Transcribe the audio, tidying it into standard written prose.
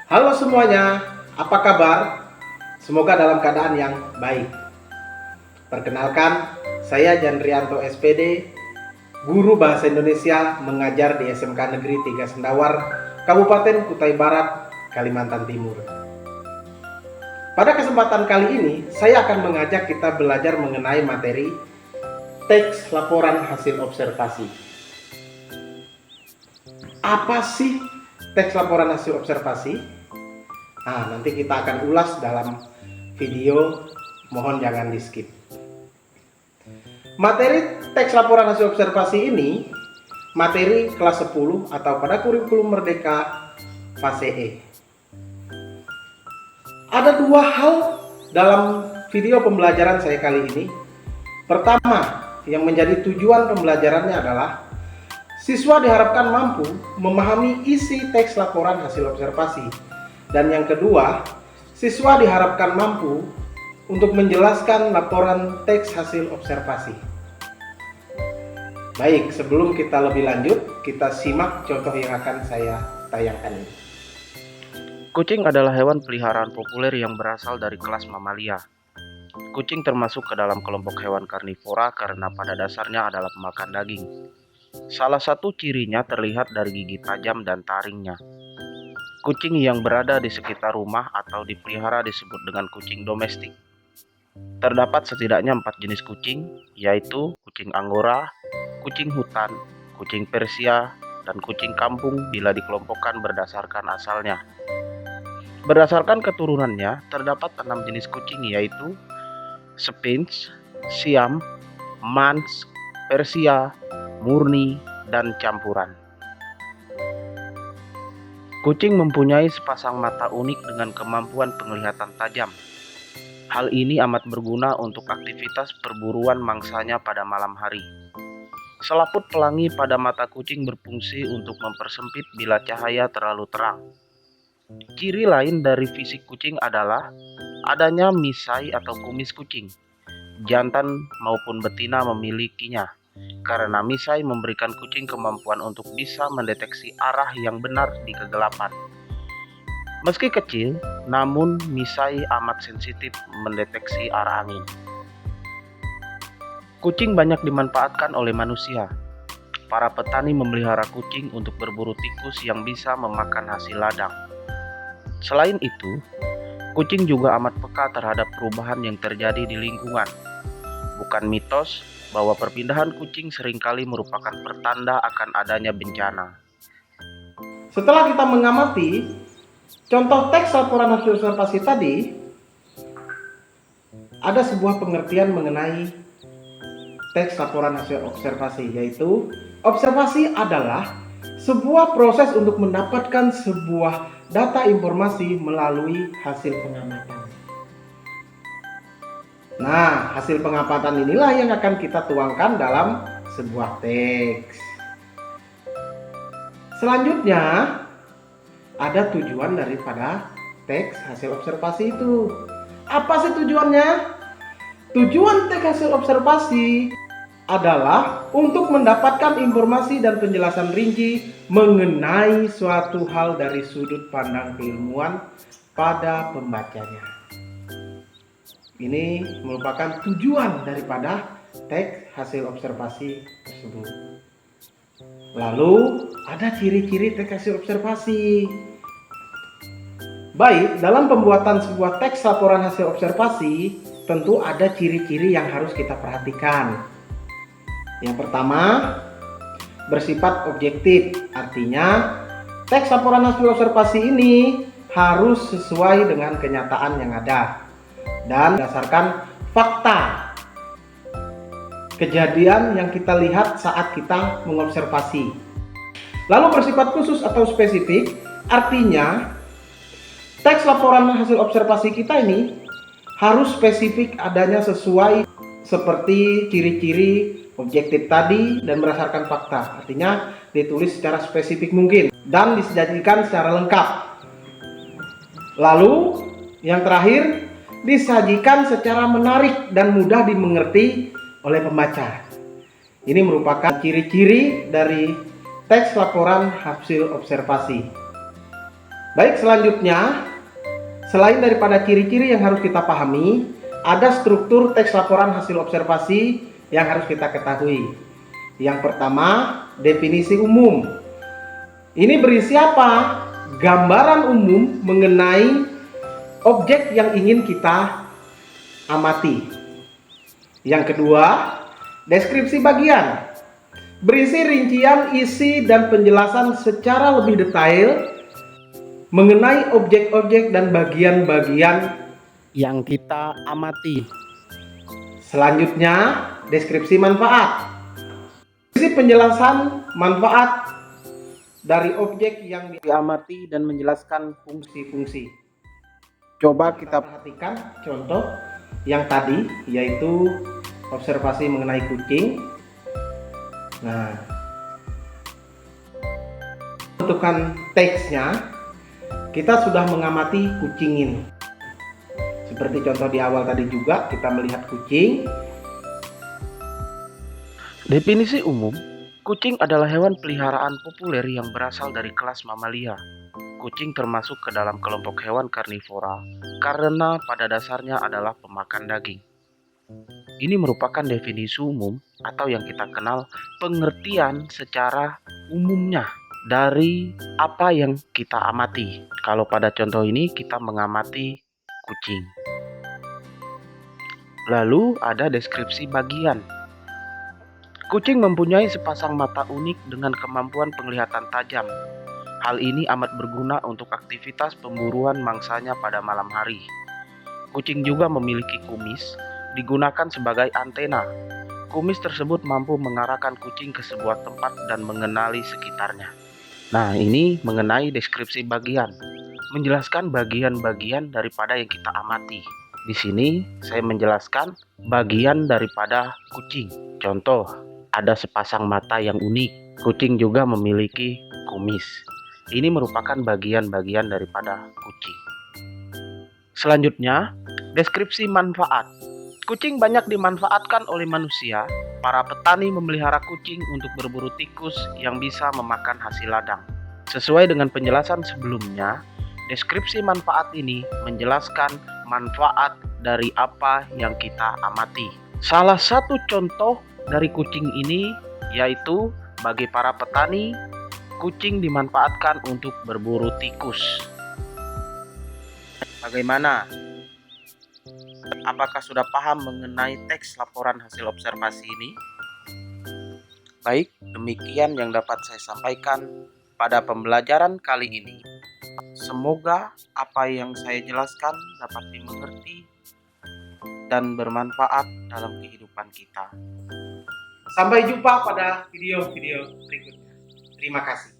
Halo semuanya, apa kabar? Semoga dalam keadaan yang baik. Perkenalkan, saya Jandrianto SPD, guru Bahasa Indonesia mengajar di SMK Negeri 3 Sendawar, Kabupaten Kutai Barat, Kalimantan Timur. Pada kesempatan kali ini, saya akan mengajak kita belajar mengenai materi teks laporan hasil observasi. Apa sih teks laporan hasil observasi? Nah, nanti kita akan ulas dalam video, mohon jangan di skip. Materi teks laporan hasil observasi ini materi kelas 10 atau pada kurikulum Merdeka fase E. Ada dua hal dalam video pembelajaran saya kali ini. Pertama, yang menjadi tujuan pembelajarannya adalah siswa diharapkan mampu memahami isi teks laporan hasil observasi. Dan yang kedua, siswa diharapkan mampu untuk menjelaskan laporan teks hasil observasi. Baik, sebelum kita lebih lanjut, kita simak contoh yang akan saya tayangkan ini. Kucing adalah hewan peliharaan populer yang berasal dari kelas mamalia. Kucing termasuk ke dalam kelompok hewan karnivora karena pada dasarnya adalah pemakan daging. Salah satu cirinya terlihat dari gigi tajam dan taringnya. Kucing yang berada di sekitar rumah atau dipelihara disebut dengan kucing domestik. Terdapat setidaknya 4 jenis kucing, yaitu kucing Angora, kucing hutan, kucing Persia, dan kucing kampung bila dikelompokkan berdasarkan asalnya. Berdasarkan keturunannya, terdapat 6 jenis kucing yaitu Sphinx, Siam, Manx, Persia, Murni, dan campuran. Kucing mempunyai sepasang mata unik dengan kemampuan penglihatan tajam. Hal ini amat berguna untuk aktivitas perburuan mangsanya pada malam hari. Selaput pelangi pada mata kucing berfungsi untuk mempersempit bila cahaya terlalu terang. Ciri lain dari fisik kucing adalah adanya misai atau kumis kucing. Jantan maupun betina memilikinya, karena misai memberikan kucing kemampuan untuk bisa mendeteksi arah yang benar di kegelapan. Meski kecil, namun misai amat sensitif mendeteksi arah angin. Kucing banyak dimanfaatkan oleh manusia. Para petani memelihara kucing untuk berburu tikus yang bisa memakan hasil ladang. Selain itu, kucing juga amat peka terhadap perubahan yang terjadi di lingkungan. Bukan mitos bahwa perpindahan kucing seringkali merupakan pertanda akan adanya bencana. Setelah kita mengamati contoh teks laporan hasil observasi tadi, ada sebuah pengertian mengenai teks laporan hasil observasi, yaitu observasi adalah sebuah proses untuk mendapatkan sebuah data informasi melalui hasil pengamatan. Nah, hasil pengamatan inilah yang akan kita tuangkan dalam sebuah teks. Selanjutnya, ada tujuan daripada teks hasil observasi itu. Apa sih tujuannya? Tujuan teks hasil observasi adalah untuk mendapatkan informasi dan penjelasan rinci mengenai suatu hal dari sudut pandang keilmuan pada pembacanya. Ini merupakan tujuan daripada teks hasil observasi tersebut. Lalu ada ciri-ciri teks hasil observasi. Baik, dalam pembuatan sebuah teks laporan hasil observasi, tentu ada ciri-ciri yang harus kita perhatikan. Yang pertama, bersifat objektif. Artinya, teks laporan hasil observasi ini harus sesuai dengan kenyataan yang ada dan berdasarkan fakta kejadian yang kita lihat saat kita mengobservasi. Lalu bersifat khusus atau spesifik, artinya teks laporan hasil observasi kita ini harus spesifik adanya sesuai seperti ciri-ciri objektif tadi dan berdasarkan fakta. Artinya ditulis secara spesifik mungkin dan disajikan secara lengkap. Lalu yang terakhir, disajikan secara menarik dan mudah dimengerti oleh pembaca. Ini merupakan ciri-ciri dari teks laporan hasil observasi. Baik, selanjutnya, selain daripada ciri-ciri yang harus kita pahami, ada struktur teks laporan hasil observasi yang harus kita ketahui. Yang pertama, definisi umum. Ini berisi apa? Gambaran umum mengenai objek yang ingin kita amati. Yang kedua, deskripsi bagian. Berisi rincian, isi, dan penjelasan secara lebih detail mengenai objek-objek dan bagian-bagian yang kita amati. Selanjutnya, deskripsi manfaat. Berisi penjelasan manfaat dari objek yang diamati dan menjelaskan fungsi-fungsi. Coba kita perhatikan contoh yang tadi, yaitu observasi mengenai kucing. Nah, bentukan teksnya, kita sudah mengamati kucing ini. Seperti contoh di awal tadi juga, kita melihat kucing. Definisi umum, kucing adalah hewan peliharaan populer yang berasal dari kelas mamalia. Kucing termasuk ke dalam kelompok hewan karnivora karena pada dasarnya adalah pemakan daging. Ini merupakan definisi umum atau yang kita kenal pengertian secara umumnya dari apa yang kita amati. Kalau pada contoh ini kita mengamati kucing. Lalu ada deskripsi bagian. Kucing mempunyai sepasang mata unik dengan kemampuan penglihatan tajam. Hal ini amat berguna untuk aktivitas pemburuan mangsanya pada malam hari. Kucing juga memiliki kumis, digunakan sebagai antena. Kumis tersebut mampu mengarahkan kucing ke sebuah tempat dan mengenali sekitarnya. Nah, ini mengenai deskripsi bagian, menjelaskan bagian-bagian daripada yang kita amati. Di sini saya menjelaskan bagian daripada kucing. Contoh, ada sepasang mata yang unik. Kucing juga memiliki kumis. Ini merupakan bagian-bagian daripada kucing. Selanjutnya, deskripsi manfaat. Kucing banyak dimanfaatkan oleh manusia. Para petani memelihara kucing untuk berburu tikus yang bisa memakan hasil ladang. Sesuai dengan penjelasan sebelumnya, deskripsi manfaat ini menjelaskan manfaat dari apa yang kita amati. Salah satu contoh dari kucing ini yaitu bagi para petani, kucing dimanfaatkan untuk berburu tikus. Bagaimana? Apakah sudah paham mengenai teks laporan hasil observasi ini? Baik, demikian yang dapat saya sampaikan pada pembelajaran kali ini. Semoga apa yang saya jelaskan dapat dimengerti dan bermanfaat dalam kehidupan kita. Sampai jumpa pada video-video berikutnya. Terima kasih.